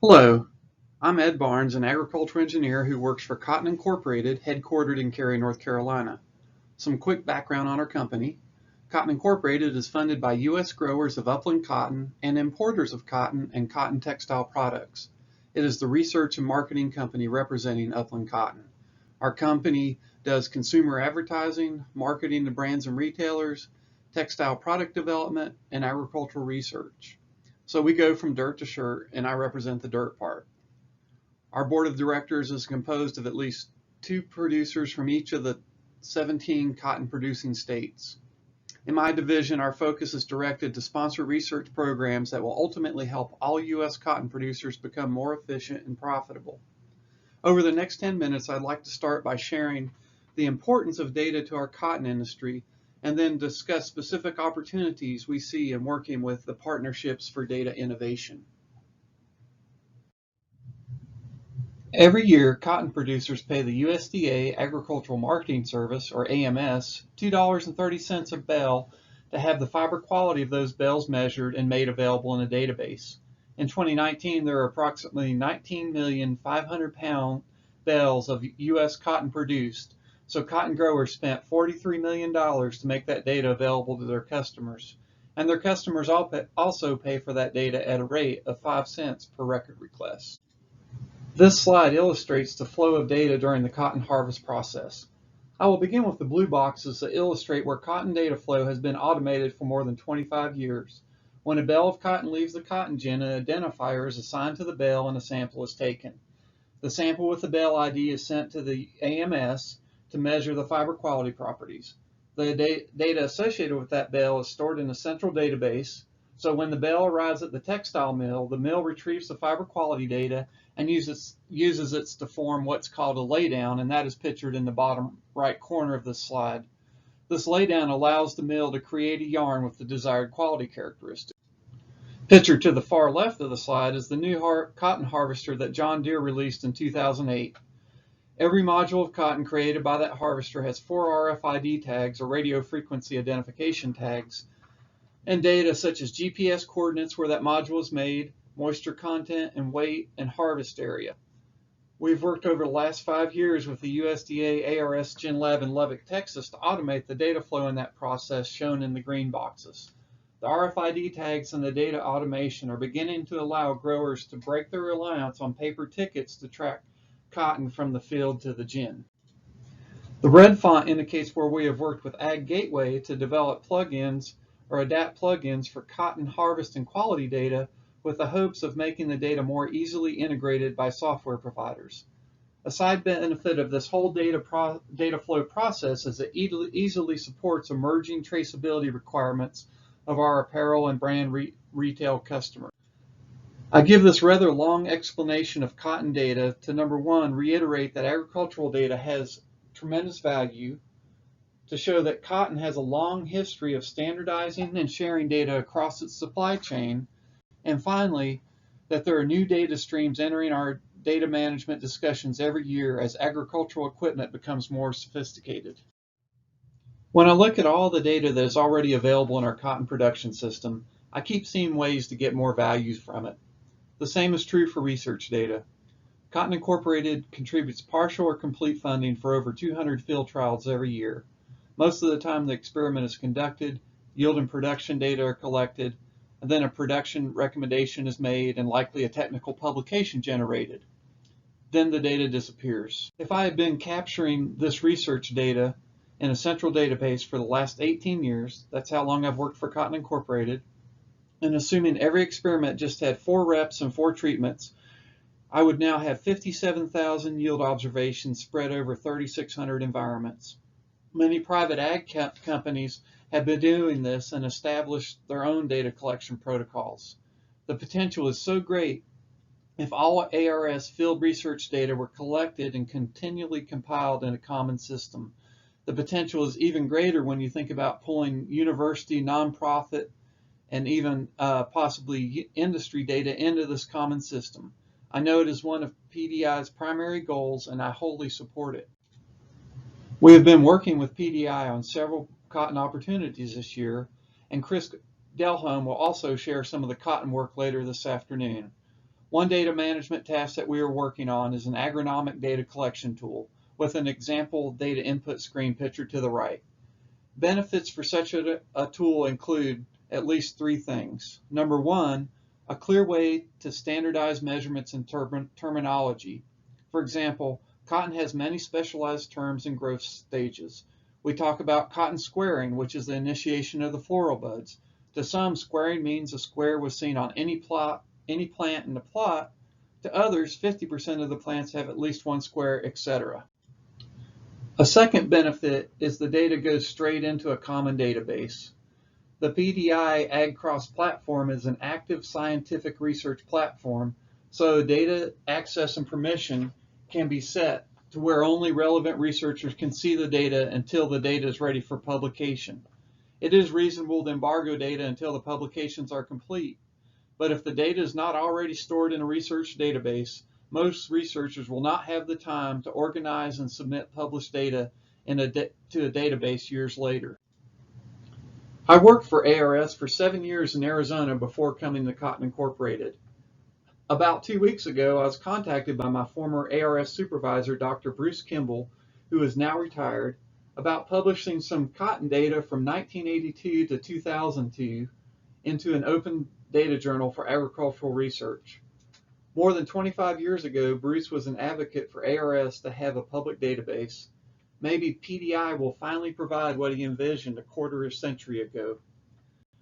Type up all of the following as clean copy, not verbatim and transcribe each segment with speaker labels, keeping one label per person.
Speaker 1: Hello, I'm Ed Barnes, an agricultural engineer who works for Cotton Incorporated, headquartered in Cary, North Carolina. Some quick background on our company. Cotton Incorporated is funded by U.S. growers of upland cotton and importers of cotton and cotton textile products. It is the research and marketing company representing upland cotton. Our company does consumer advertising, marketing to brands and retailers, textile product development, and agricultural research. So we go from dirt to shirt, and I represent the dirt part. Our board of directors is composed of at least two producers from each of the 17 cotton producing states. In my division, our focus is directed to sponsor research programs that will ultimately help all U.S. cotton producers become more efficient and profitable. Over the next 10 minutes, I'd like to start by sharing the importance of data to our cotton industry and then discuss specific opportunities we see in working with the Partnerships for Data Innovation. Every year, cotton producers pay the USDA Agricultural Marketing Service, or AMS, $2.30 a bale to have the fiber quality of those bales measured and made available in a database. In 2019, there are approximately 19,500,000 pound bales of U.S. cotton produced, so cotton growers spent $43 million to make that data available to their customers. And their customers also pay for that data at a rate of 5 cents per record request. This slide illustrates the flow of data during the cotton harvest process. I will begin with the blue boxes that illustrate where cotton data flow has been automated for more than 25 years. When a bale of cotton leaves the cotton gin, an identifier is assigned to the bale and a sample is taken. The sample with the bale ID is sent to the AMS to measure the fiber quality properties. The data associated with that bale is stored in a central database, so when the bale arrives at the textile mill, the mill retrieves the fiber quality data and uses it to form what's called a laydown, and that is pictured in the bottom right corner of this slide. This laydown allows the mill to create a yarn with the desired quality characteristics. Pictured to the far left of the slide is the new cotton harvester that John Deere released in 2008. Every module of cotton created by that harvester has 4 RFID tags, or radio frequency identification tags, and data such as GPS coordinates where that module is made, moisture content and weight, and harvest area. We've worked over the last 5 years with the USDA ARS Gen Lab in Lubbock, Texas to automate the data flow in that process shown in the green boxes. The RFID tags and the data automation are beginning to allow growers to break their reliance on paper tickets to track cotton from the field to the gin. The red font indicates where we have worked with Ag Gateway to develop plugins or adapt plugins for cotton harvest and quality data with the hopes of making the data more easily integrated by software providers. A side benefit of this whole data flow process is it easily supports emerging traceability requirements of our apparel and brand retail customers. I give this rather long explanation of cotton data to, number one, reiterate that agricultural data has tremendous value, to show that cotton has a long history of standardizing and sharing data across its supply chain, and finally, that there are new data streams entering our data management discussions every year as agricultural equipment becomes more sophisticated. When I look at all the data that is already available in our cotton production system, I keep seeing ways to get more value from it. The same is true for research data. Cotton Incorporated contributes partial or complete funding for over 200 field trials every year. Most of the time the experiment is conducted, yield and production data are collected, and then a production recommendation is made and likely a technical publication generated. Then the data disappears. If I had been capturing this research data in a central database for the last 18 years, that's how long I've worked for Cotton Incorporated, and assuming every experiment just had 4 reps and 4 treatments, I would now have 57,000 yield observations spread over 3,600 environments. Many private ag companies have been doing this and established their own data collection protocols. The potential is so great. If all ARS field research data were collected and continually compiled in a common system, the potential is even greater when you think about pulling university, nonprofit, and even possibly industry data into this common system. I know it is one of PDI's primary goals, and I wholly support it. We have been working with PDI on several cotton opportunities this year, and Chris Delholm will also share some of the cotton work later this afternoon. One data management task that we are working on is an agronomic data collection tool with an example data input screen pictured to the right. Benefits for such a tool include at least three things. Number one, a clear way to standardize measurements and terminology. For example, cotton has many specialized terms and growth stages. We talk about cotton squaring, which is the initiation of the floral buds. To some, squaring means a square was seen on any plant in the plot. To others, 50% of the plants have at least one square, etc. A second benefit is the data goes straight into a common database. The PDI AgCross platform is an active scientific research platform, so data access and permission can be set to where only relevant researchers can see the data until the data is ready for publication. It is reasonable to embargo data until the publications are complete, but if the data is not already stored in a research database, most researchers will not have the time to organize and submit published data to a database years later. I worked for ARS for 7 years in Arizona before coming to Cotton Incorporated. About 2 weeks ago, I was contacted by my former ARS supervisor, Dr. Bruce Kimball, who is now retired, about publishing some cotton data from 1982 to 2002 into an open data journal for agricultural research. More than 25 years ago, Bruce was an advocate for ARS to have a public database. Maybe PDI will finally provide what he envisioned a quarter of a century ago.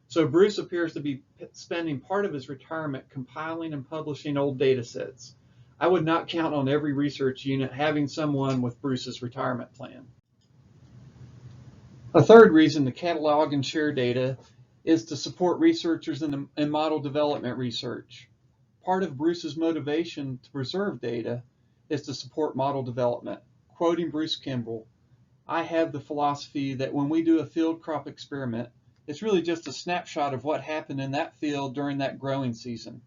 Speaker 1: So Bruce appears to be spending part of his retirement compiling and publishing old data sets. I would not count on every research unit having someone with Bruce's retirement plan. A third reason to catalog and share data is to support researchers in model development research. Part of Bruce's motivation to preserve data is to support model development. Quoting Bruce Kimball, "I have the philosophy that when we do a field crop experiment, it's really just a snapshot of what happened in that field during that growing season.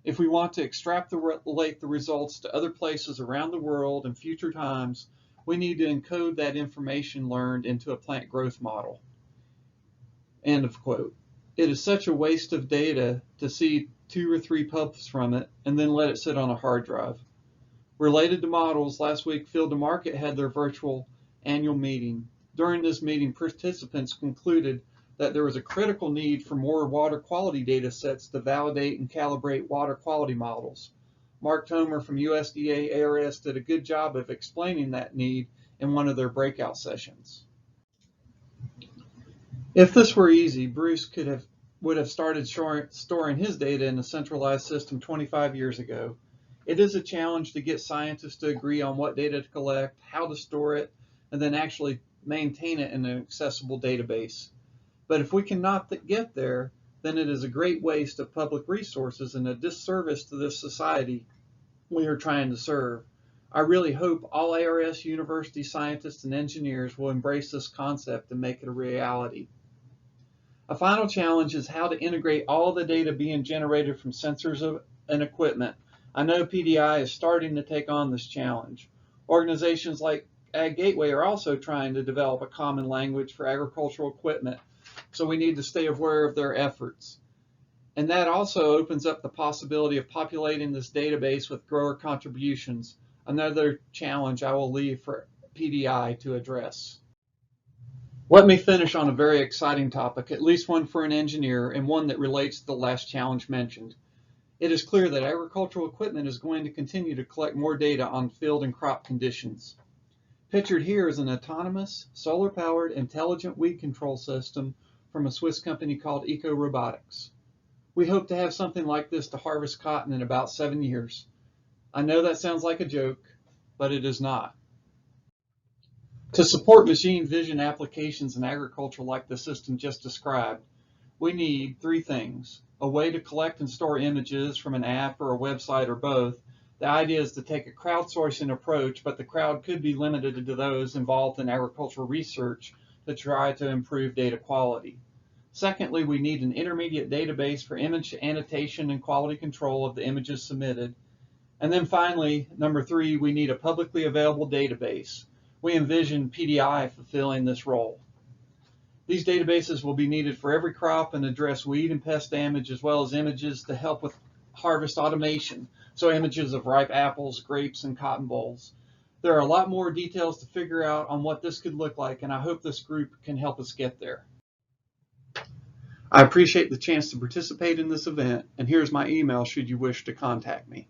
Speaker 1: If we want to extrapolate the results to other places around the world in future times, we need to encode that information learned into a plant growth model." End of quote. It is such a waste of data to see 2 or 3 pubs from it and then let it sit on a hard drive. Related to models, last week Field to Market had their virtual annual meeting. During this meeting, participants concluded that there was a critical need for more water quality data sets to validate and calibrate water quality models. Mark Tomer from USDA ARS did a good job of explaining that need in one of their breakout sessions. If this were easy, Bruce would have started storing his data in a centralized system 25 years ago. It is a challenge to get scientists to agree on what data to collect, how to store it, and then actually maintain it in an accessible database. But if we cannot get there, then it is a great waste of public resources and a disservice to this society we are trying to serve. I really hope all ARS university scientists and engineers will embrace this concept and make it a reality. A final challenge is how to integrate all the data being generated from sensors and equipment. I know PDI is starting to take on this challenge. Organizations like Ag Gateway are also trying to develop a common language for agricultural equipment, so we need to stay aware of their efforts. And that also opens up the possibility of populating this database with grower contributions, another challenge I will leave for PDI to address. Let me finish on a very exciting topic, at least one for an engineer, and one that relates to the last challenge mentioned. It is clear that agricultural equipment is going to continue to collect more data on field and crop conditions. Pictured here is an autonomous, solar-powered, intelligent weed control system from a Swiss company called Eco Robotics. We hope to have something like this to harvest cotton in about 7 years. I know that sounds like a joke, but it is not. To support machine vision applications in agriculture like the system just described, we need 3 things: a way to collect and store images from an app or a website or both. The idea is to take a crowdsourcing approach, but the crowd could be limited to those involved in agricultural research to try to improve data quality. Secondly, we need an intermediate database for image annotation and quality control of the images submitted. And then finally, number 3, we need a publicly available database. We envision PDI fulfilling this role. These databases will be needed for every crop and address weed and pest damage, as well as images to help with harvest automation, so images of ripe apples, grapes, and cotton bolls. There are a lot more details to figure out on what this could look like, and I hope this group can help us get there. I appreciate the chance to participate in this event, and here's my email should you wish to contact me.